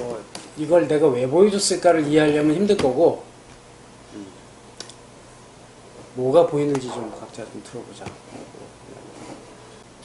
뭐 이걸 내가 왜 보여줬을까를 이해하려면 힘들 거고, 뭐가 보이는지 좀 각자 좀 들어보자.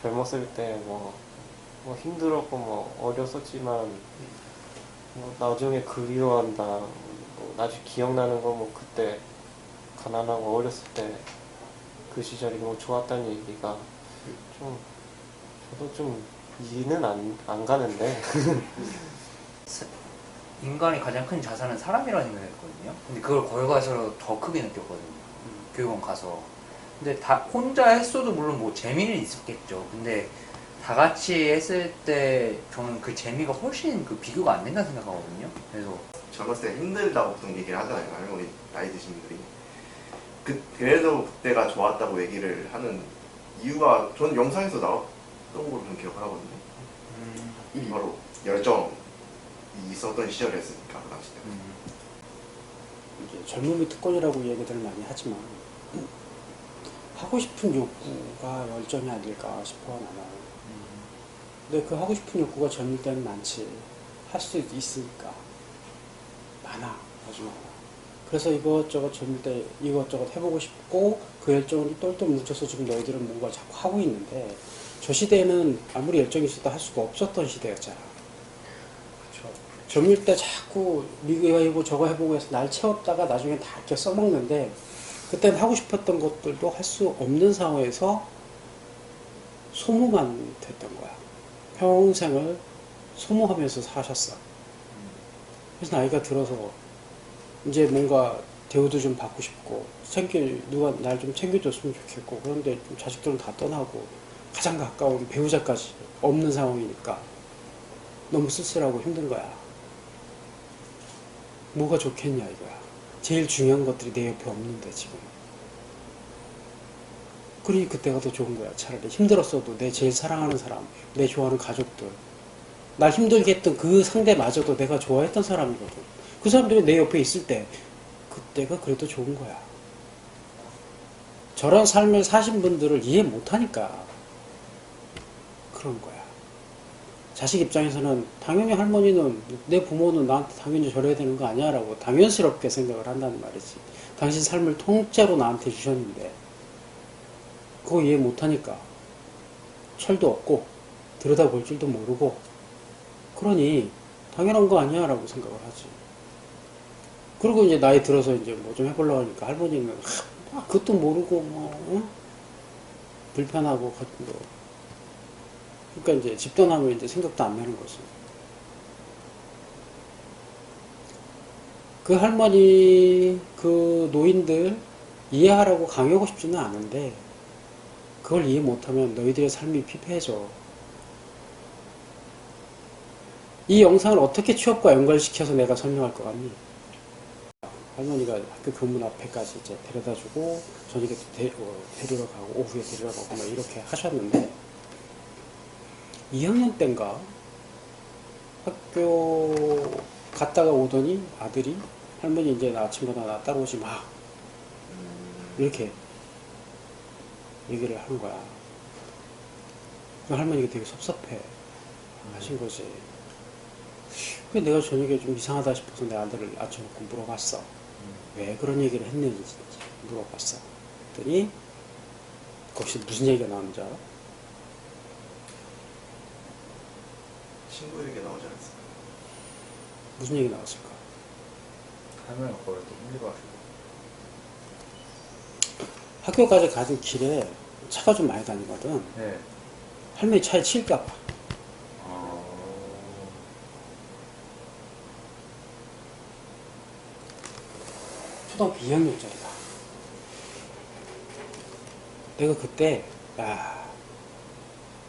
젊었을 때 뭐 힘들었고 뭐 어렸었지만 뭐 나중에 그리워한다. 뭐 나중에 기억나는 거 뭐 그때 가난하고 어렸을 때 그 시절이 너무 좋았다는 얘기가 좀 저도 좀 이해는 안 가는데 인간이 가장 큰 자산은 사람이라는 생각을 했거든요. 근데 그걸 거기 가서 더 크게 느꼈거든요. 교육원 가서. 근데 다 혼자 했어도 물론 뭐 재미는 있었겠죠. 근데 다 같이 했을 때 저는 그 재미가 훨씬 그 비교가 안 된다고 생각하거든요. 그래서 젊었을 때 힘들다고 보통 얘기를 하잖아요. 할머니 나이 드신 분들이. 그래도 그때가 좋았다고 얘기를 하는 이유가 저는 영상에서 나왔던 걸로 좀 기억을 하거든요. 바로 열정이 있었던 시절이었으니까 그 당시 때. 이제 젊음이 특권이라고 얘기들을 많이 하지만 하고 싶은 욕구가 열정이 아닐까 싶어 나는. 근데 그 하고 싶은 욕구가 젊을 때는 많지. 할 수 있으니까 많아. 아주 많아. 그래서 이것저것 젊을 때 이것저것 해보고 싶고 그 열정을 똘똘 뭉쳐서 지금 너희들은 뭔가 자꾸 하고 있는데, 저 시대에는 아무리 열정이 있어도 할 수가 없었던 시대였잖아. 그렇죠. 젊을 때 자꾸 이거 해보고 저거 해보고 해서 날 채웠다가 나중에 다 이렇게 써먹는데, 그때는 하고 싶었던 것들도 할 수 없는 상황에서 소모만 됐던 거야. 평생을 소모하면서 사셨어. 그래서 나이가 들어서 이제 뭔가 대우도 좀 받고 싶고, 누가 날 좀 챙겨줬으면 좋겠고, 그런데 좀 자식들은 다 떠나고 가장 가까운 배우자까지 없는 상황이니까 너무 쓸쓸하고 힘든 거야. 뭐가 좋겠냐 이거야. 제일 중요한 것들이 내 옆에 없는데 지금. 그러니 그때가 더 좋은 거야. 차라리 힘들었어도 내 제일 사랑하는 사람, 내 좋아하는 가족들, 날 힘들게 했던 그 상대마저도 내가 좋아했던 사람이거든. 그 사람들이 내 옆에 있을 때 그때가 그래도 좋은 거야. 저런 삶을 사신 분들을 이해 못하니까 그런 거야. 자식 입장에서는 당연히 할머니는, 내 부모는 나한테 당연히 저래야 되는 거 아니야 라고 당연스럽게 생각을 한다는 말이지. 당신 삶을 통째로 나한테 주셨는데 그거 이해 못하니까 철도 없고 들여다볼 줄도 모르고, 그러니 당연한 거 아니야 라고 생각을 하지. 그리고 이제 나이 들어서 이제 뭐 좀 해보려고 하니까 할머니는 그것도 모르고 뭐 불편하고 뭐. 그러니까 이제 집 떠나면 이제 생각도 안 나는 거지. 그 할머니, 그 노인들 이해하라고 강요하고 싶지는 않은데, 그걸 이해 못하면 너희들의 삶이 피폐해져. 이 영상을 어떻게 취업과 연결시켜서 내가 설명할 것 같니? 할머니가 학교 교문 앞에까지 이제 데려다주고, 저녁에 데리러 가고, 오후에 데리러 가고, 막 이렇게 하셨는데, 2학년 때인가 학교 갔다가 오더니 아들이, 할머니 이제 나 아침마다 나 따라오지 마, 이렇게 얘기를 하는 거야. 할머니가 되게 섭섭해 하신 거지. 그래서 내가 저녁에 좀 이상하다 싶어서 내 아들을 앉혀놓고 물어봤어. 왜 그런 얘기를 했는지 물어봤어. 그랬더니 거기서 무슨 얘기가 나오는지 알아? 친구에게 나오지 않았을까? 무슨 얘기 나왔을까? 할머니가 그걸 또 힘들어하시고. 학교까지 가는 길에 차가 좀 많이 다니거든. 네. 할머니 차에 치일까 봐. 초등학교 2학년짜리다. 내가 그때, 야,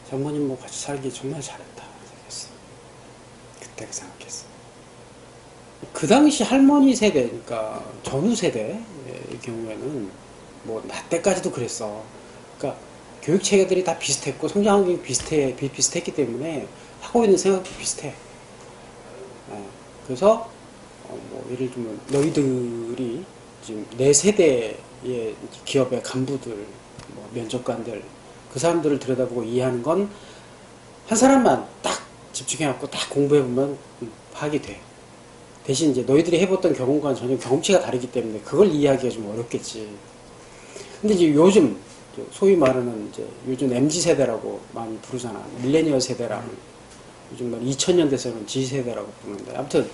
장모님 뭐 같이 살기 정말 잘했다 생각했어. 그때 생각했어. 그 당시 할머니 세대, 그러니까 전후 세대의 경우에는 뭐 나 때까지도 그랬어. 그러니까 교육 체계들이 다 비슷했고 성장 환경이 비슷했기 때문에 하고 있는 생각도 비슷해. 그래서 뭐 예를 들면 너희들이 지금 내 세대의 기업의 간부들, 뭐 면접관들, 그 사람들을 들여다보고 이해하는 건 한 사람만 딱 집중해갖고 딱 공부해보면 파악이 돼. 대신 이제 너희들이 해봤던 경험과는 전혀 경험치가 다르기 때문에 그걸 이해하기가 좀 어렵겠지. 근데 이제 요즘 소위 말하는 이제 요즘 MZ 세대라고 많이 부르잖아. 밀레니얼 세대라는. 요즘 2000년대생은 G세대라고 부르는데 아무튼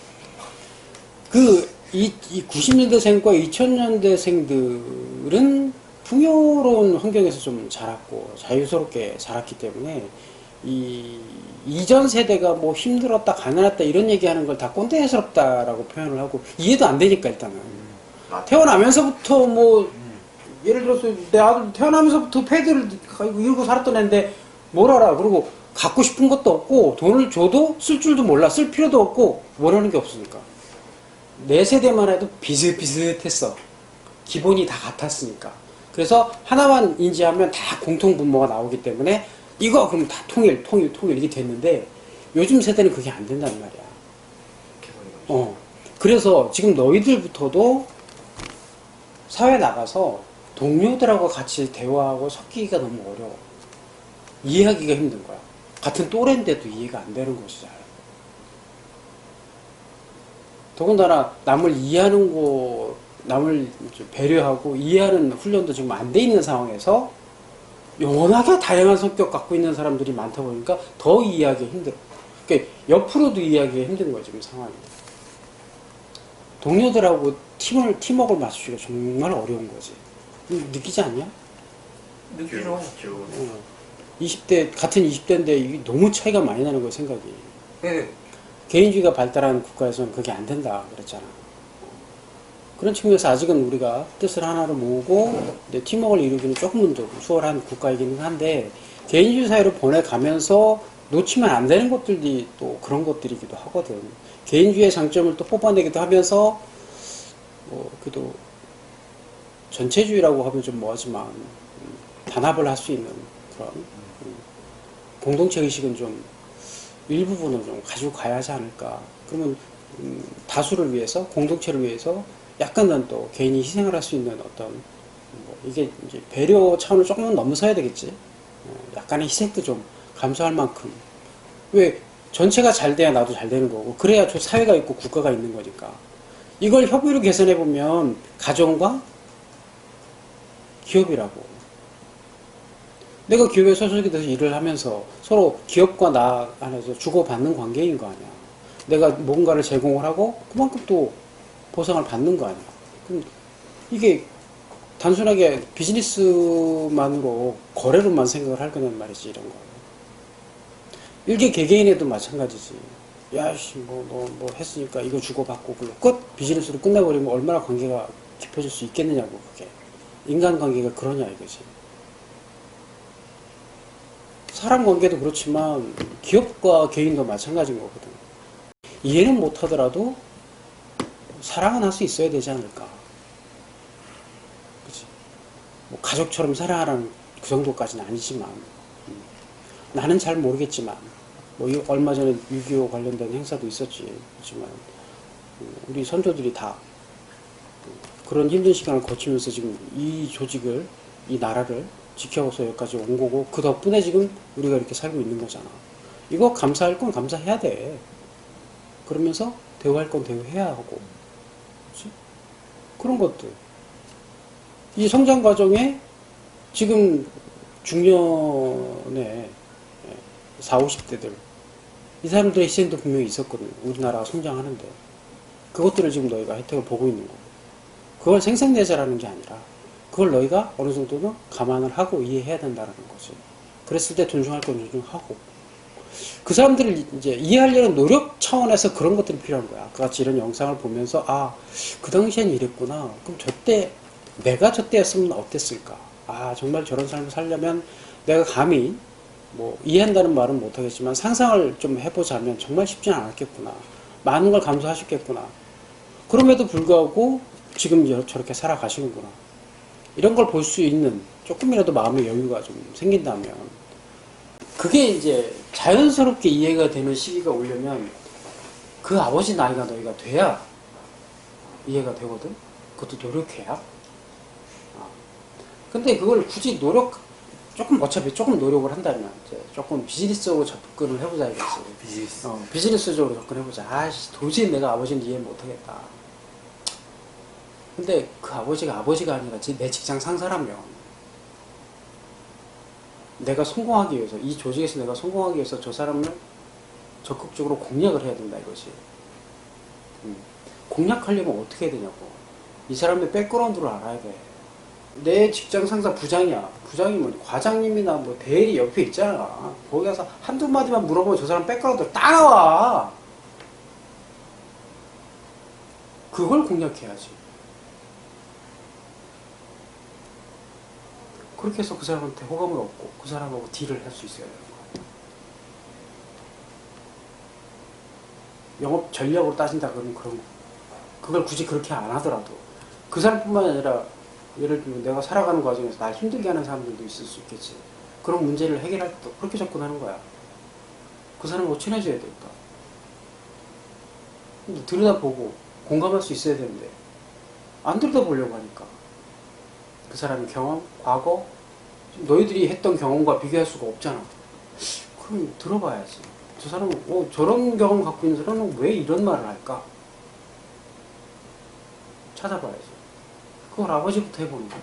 이 90년대생과 2000년대생들은 풍요로운 환경에서 좀 자랐고 자유스럽게 자랐기 때문에 이 이전 세대가 뭐 힘들었다 가난했다 이런 얘기하는 걸 다 꼰대스럽다라고 표현을 하고 이해도 안 되니까 일단은 태어나면서부터 뭐 예를 들어서 내 아들 태어나면서부터 패드를 이러고 살았던 애인데 뭘 알아. 그리고 갖고 싶은 것도 없고 돈을 줘도 쓸 줄도 몰라. 쓸 필요도 없고 원하는 게 없으니까. 내 세대만 해도 비슷비슷했어. 기본이 다 같았으니까. 그래서 하나만 인지하면 다 공통분모가 나오기 때문에 이거 그럼 다 통일 이게 됐는데 요즘 세대는 그게 안 된단 말이야. 그래서 지금 너희들부터도 사회 나가서 동료들하고 같이 대화하고 섞이기가 너무 어려워. 이해하기가 힘든 거야. 같은 또래인데도 이해가 안 되는 것이 잘. 더군다나 남을 이해하는 거, 남을 배려하고 이해하는 훈련도 지금 안 돼 있는 상황에서 워낙에 다양한 성격 갖고 있는 사람들이 많다 보니까 더 이해하기 힘들어. 그러니까 옆으로도 이해하기가 힘든 거야, 지금 상황이. 동료들하고 팀워크를 맞추기가 정말 어려운 거지. 느끼지 않냐? 느끼죠. 20대, 같은 20대인데 이게 너무 차이가 많이 나는 거야, 생각이. 네. 개인주의가 발달하는 국가에서는 그게 안 된다 그랬잖아. 그런 측면에서 아직은 우리가 뜻을 하나로 모으고 팀워크를 이루기는 조금은 더 수월한 국가이기는 한데 개인주의 사회로 보내가면서 놓치면 안 되는 것들이 또 그런 것들이기도 하거든. 개인주의의 장점을 또 뽑아내기도 하면서 그래도 전체주의라고 하면 좀 뭐하지만 단합을 할 수 있는 그런 공동체 의식은 좀 일부분은 좀 가지고 가야 하지 않을까. 그러면 다수를 위해서, 공동체를 위해서 약간은 또 개인이 희생을 할 수 있는 어떤 이게 이제 배려 차원을 조금은 넘어서야 되겠지. 약간의 희생도 좀 감수할 만큼. 왜 전체가 잘 돼야 나도 잘 되는 거고 그래야 저 사회가 있고 국가가 있는 거니까. 이걸 협의로 개선해 보면 가정과 기업이라고. 내가 기업에 소속이 돼서 일을 하면서 서로 기업과 나 안에서 주고받는 관계인 거 아니야. 내가 뭔가를 제공을 하고 그만큼 또 보상을 받는 거 아니야. 그럼 이게 단순하게 비즈니스만으로 거래로만 생각을 할 거란 말이지, 이런 거. 일개 개개인에도 마찬가지지. 야씨, 너 했으니까 이거 주고받고 그걸로 끝! 비즈니스로 끝내버리면 얼마나 관계가 깊어질 수 있겠느냐고, 그게. 인간관계가 그러냐, 이거지. 사람 관계도 그렇지만 기업과 개인도 마찬가지인 거거든. 이해는 못하더라도 사랑은 할 수 있어야 되지 않을까. 그치? 뭐 가족처럼 사랑하라는 그 정도까지는 아니지만 나는 잘 모르겠지만 뭐 얼마 전에 6.25 관련된 행사도 있었지. 그렇지만 우리 선조들이 다 그런 힘든 시간을 거치면서 지금 이 조직을, 이 나라를 지켜서 여기까지 온 거고 그 덕분에 지금 우리가 이렇게 살고 있는 거잖아. 이거 감사할 건 감사해야 돼. 그러면서 대우할 건 대우해야 하고. 그치? 그런 것들. 이 성장 과정에 지금 중년의 40, 50대들 이 사람들의 희생도 분명히 있었거든. 우리나라가 성장하는데. 그것들을 지금 너희가 혜택을 보고 있는 거고. 그걸 생색내자라는 게 아니라 그걸 너희가 어느 정도는 감안을 하고 이해해야 된다는 거지. 그랬을 때 존중할 건 존중하고. 그 사람들을 이제 이해하려는 노력 차원에서 그런 것들이 필요한 거야. 그같이 이런 영상을 보면서, 아, 그 당시엔 이랬구나. 그럼 내가 저때였으면 어땠을까? 아, 정말 저런 삶을 살려면 내가 감히, 이해한다는 말은 못하겠지만 상상을 좀 해보자면 정말 쉽지는 않았겠구나. 많은 걸 감수하셨겠구나. 그럼에도 불구하고 지금 저렇게 살아가시는구나. 이런 걸 볼 수 있는 조금이라도 마음의 여유가 좀 생긴다면 그게 이제 자연스럽게 이해가 되는 시기가 오려면 그 아버지 나이가 너희가 돼야 이해가 되거든. 그것도 노력해야. 근데 그걸 굳이 조금 어차피 조금 노력을 한다면 이제 조금 비즈니스적으로 접근을 해보자 이거지. 비즈니스. 비즈니스적으로 접근해보자. 아씨 도저히 내가 아버지는 이해 못하겠다. 근데 그 아버지가 아니라 내 직장 상사라면 내가 성공하기 위해서 이 조직에서 내가 성공하기 위해서 저 사람을 적극적으로 공략을 해야 된다 이거지. 공략하려면 어떻게 해야 되냐고. 이 사람의 백그라운드를 알아야 돼. 내 직장 상사 부장이야. 부장이 뭐 과장님이나 뭐 대리 옆에 있잖아. 거기 가서 한두 마디만 물어보면 저 사람 백그라운드를 따라와. 그걸 공략해야지. 그렇게 해서 그 사람한테 호감을 얻고 그 사람하고 딜을 할 수 있어야 되는 거야. 영업 전략으로 따진다 그러면 그런 거. 그걸 굳이 그렇게 안 하더라도 그 사람뿐만 아니라 예를 들면 내가 살아가는 과정에서 날 힘들게 하는 사람들도 있을 수 있겠지. 그런 문제를 해결할 때도 그렇게 접근하는 거야. 그 사람하고 친해져야 되니까. 근데 들여다보고 공감할 수 있어야 되는데 안 들여다보려고 하니까 그 사람의 경험, 과거 너희들이 했던 경험과 비교할 수가 없잖아. 그럼 들어봐야지. 저 사람은 저런 경험 갖고 있는 사람은 왜 이런 말을 할까? 찾아봐야지. 그걸 아버지부터 해보는 거야.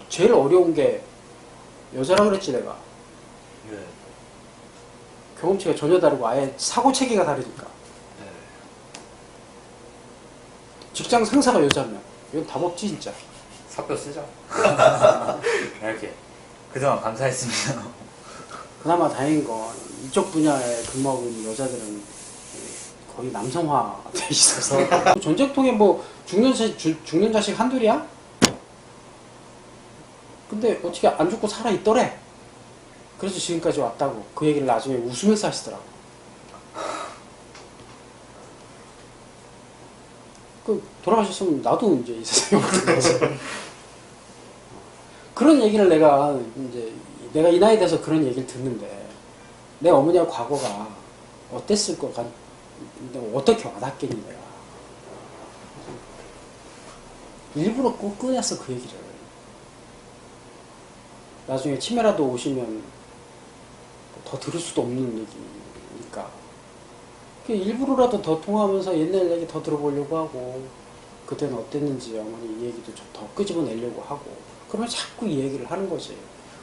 제일 어려운 게 여자라 그랬지 내가. 네. 경험치가 전혀 다르고 아예 사고 체계가 다르니까. 네. 직장 상사가 여자면 이건 답 없지 진짜. 사표 쓰자. 이렇게 그동안 감사했습니다. 그나마 다행인 건 이쪽 분야에 근무하고 있는 여자들은 거의 남성화돼 있어서 전쟁통에 뭐 죽는 자식 한둘이야? 근데 어떻게 안 죽고 살아 있더래. 그래서 지금까지 왔다고 그 얘기를 나중에 웃으면서 하시더라고. 그 돌아가셨으면 나도 이제 이 세상에 없는 거지. 그런 얘기를 내가 이 나이 돼서 그런 얘기를 듣는데 내 어머니의 과거가 어땠을 것 같, 어떻게 와닿겠니 내가. 일부러 꼭 꺼냈어 그 얘기를. 나중에 치매라도 오시면 더 들을 수도 없는 얘기니까 일부러라도 더 통화하면서 옛날 얘기 더 들어보려고 하고 그때는 어땠는지 어머니 이 얘기도 좀 더 끄집어내려고 하고 그러면 자꾸 이 얘기를 하는 거지.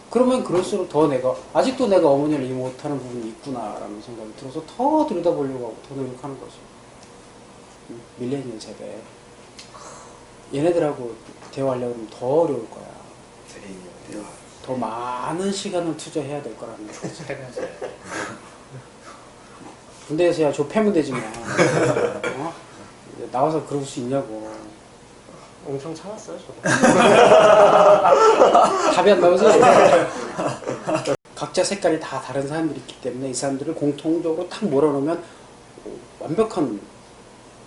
그러면 그럴수록 더 아직도 내가 어머니를 이해 못하는 부분이 있구나라는 생각이 들어서 더 들여다보려고 하고 더 노력하는 거지. 밀레니얼 세대 얘네들하고 대화하려고 하면 더 어려울 거야. 더 많은 시간을 투자해야 될 거라는 거지. 살면서 군대에서야 좁혀면 되지만 나와서 그럴 수 있냐고. 엄청 참았어요 저도. 답이 안 나오지? 각자 색깔이 다 다른 사람들이 있기 때문에 이 사람들을 공통적으로 딱 몰아놓으면 완벽한,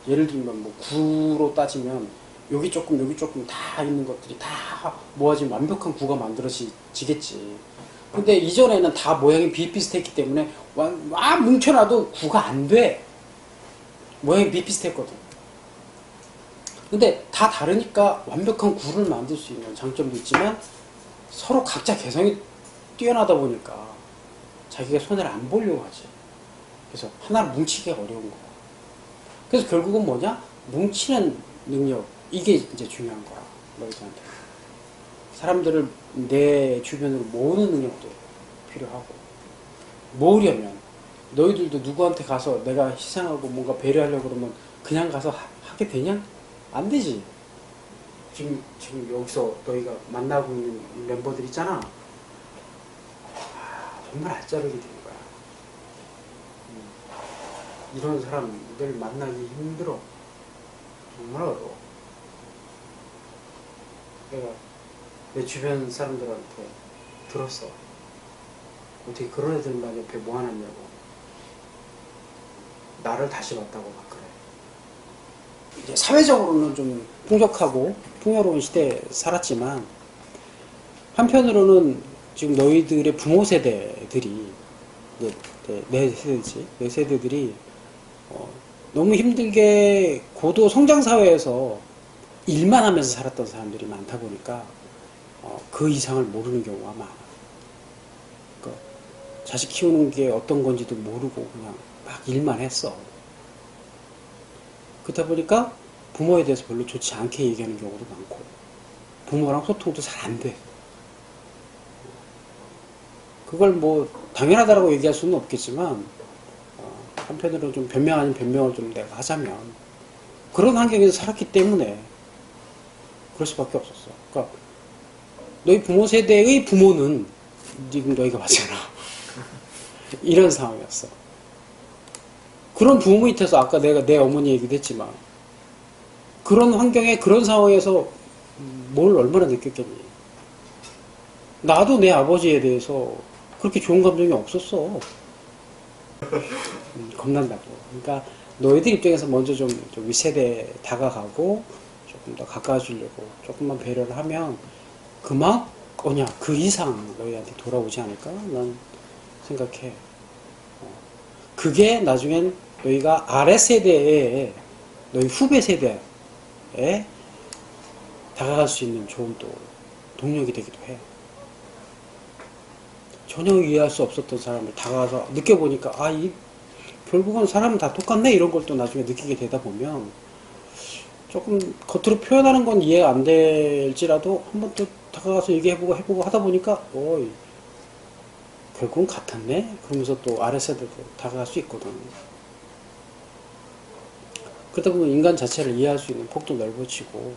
예를 들면 뭐 구로 따지면 여기 조금 다 있는 것들이 다 모아지면 완벽한 구가 만들어지겠지. 근데 이전에는 다 모양이 비슷비슷했기 때문에 뭉쳐놔도 구가 안 돼. 모양이 비슷비슷했거든. 근데 다 다르니까 완벽한 구를 만들 수 있는 장점도 있지만 서로 각자 개성이 뛰어나다 보니까 자기가 손해를 안 보려고 하지. 그래서 하나를 뭉치기가 어려운 거야. 그래서 결국은 뭐냐? 뭉치는 능력, 이게 이제 중요한 거야. 너희들한테. 사람들을 내 주변으로 모으는 능력도 필요하고, 모으려면 너희들도 누구한테 가서 내가 희생하고 뭔가 배려하려고 그러면 그냥 가서 하게 되냐? 안 되지. 지금 여기서 너희가 만나고 있는 멤버들 있잖아. 정말 알짜배기 되는 거야. 이런 사람들 만나기 힘들어. 정말 어려워. 내가 내 주변 사람들한테 들었어. 어떻게 그런 애들만 옆에 모아놨냐고. 나를 다시 봤다고 막 그래. 이제 사회적으로는 좀 풍족하고 풍요로운 시대에 살았지만 한편으로는 지금 너희들의 부모 세대들이 내 세대지, 내 세대들이 너무 힘들게 고도 성장 사회에서 일만 하면서 살았던 사람들이 많다 보니까 그 이상을 모르는 경우가 많아. 그러니까 자식 키우는 게 어떤 건지도 모르고 그냥 막 일만 했어. 그러다 보니까 부모에 대해서 별로 좋지 않게 얘기하는 경우도 많고 부모랑 소통도 잘 안 돼. 그걸 뭐 당연하다라고 얘기할 수는 없겠지만 한편으로 좀 변명 아닌 변명을 좀 내가 하자면 그런 환경에서 살았기 때문에 그럴 수밖에 없었어. 그러니까 너희 부모 세대의 부모는 지금 너희가 봤잖아. 이런 상황이었어. 그런 부모 밑에서 아까 내가 내 어머니 얘기도 했지만 그런 환경에 그런 상황에서 뭘 얼마나 느꼈겠니. 나도 내 아버지에 대해서 그렇게 좋은 감정이 없었어. 겁난다고. 그러니까 너희들 입장에서 먼저 좀 윗세대에 다가가고 조금 더 가까워지려고 조금만 배려를 하면 그 이상 너희한테 돌아오지 않을까? 난 생각해. 그게 나중엔 너희가 아랫세대에 너희 후배 세대에 다가갈 수 있는 좋은 또 동력이 되기도 해. 전혀 이해할 수 없었던 사람을 다가가서 느껴보니까 결국은 사람은 다 똑같네 이런 걸 또 나중에 느끼게 되다 보면 조금 겉으로 표현하는 건 이해가 안 될지라도 한번 또 다가가서 얘기해보고 하다 보니까 결국은 같았네 그러면서 또 아랫세대도 다가갈 수 있거든. 그러다 보면 인간 자체를 이해할 수 있는 폭도 넓어지고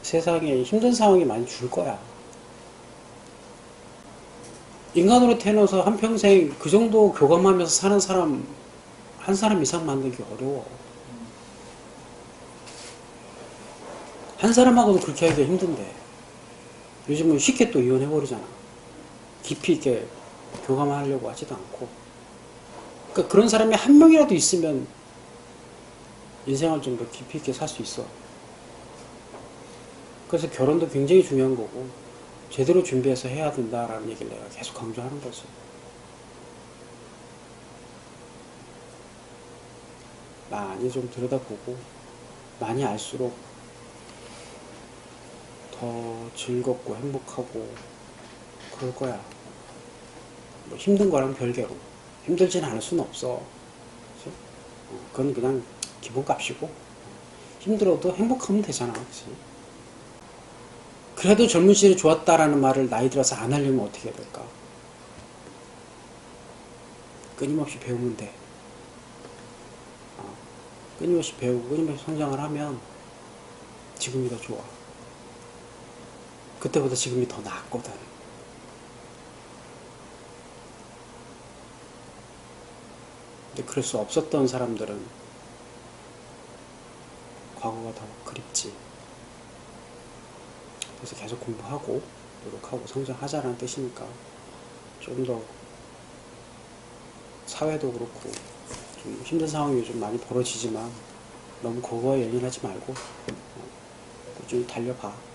세상에 힘든 상황이 많이 줄 거야. 인간으로 태어나서 한평생 그 정도 교감하면서 사는 사람 한 사람 이상 만들기 어려워. 한 사람하고도 그렇게 하기가 힘든데 요즘은 쉽게 또 이혼해버리잖아. 깊이 있게 교감하려고 하지도 않고. 그러니까 그런 사람이 한 명이라도 있으면 인생을 좀 더 깊이 있게 살 수 있어. 그래서 결혼도 굉장히 중요한 거고 제대로 준비해서 해야 된다라는 얘기를 내가 계속 강조하는 거지. 많이 좀 들여다보고 많이 알수록 더 즐겁고 행복하고 그럴 거야. 뭐 힘든 거랑 별개로 힘들진 않을 수는 없어. 그치? 그건 그냥 기본값이고 힘들어도 행복하면 되잖아. 그치? 그래도 젊은 시절이 좋았다라는 말을 나이 들어서 안 하려면 어떻게 해야 될까? 끊임없이 배우면 돼. 끊임없이 배우고 끊임없이 성장을 하면 지금이 더 좋아. 그때보다 지금이 더 낫거든. 근데 그럴 수 없었던 사람들은 과거가 더 그립지. 그래서 계속 공부하고 노력하고 성장하자라는 뜻이니까 좀 더 사회도 그렇고 좀 힘든 상황이 요즘 많이 벌어지지만 너무 그거에 연연하지 말고 좀 달려봐.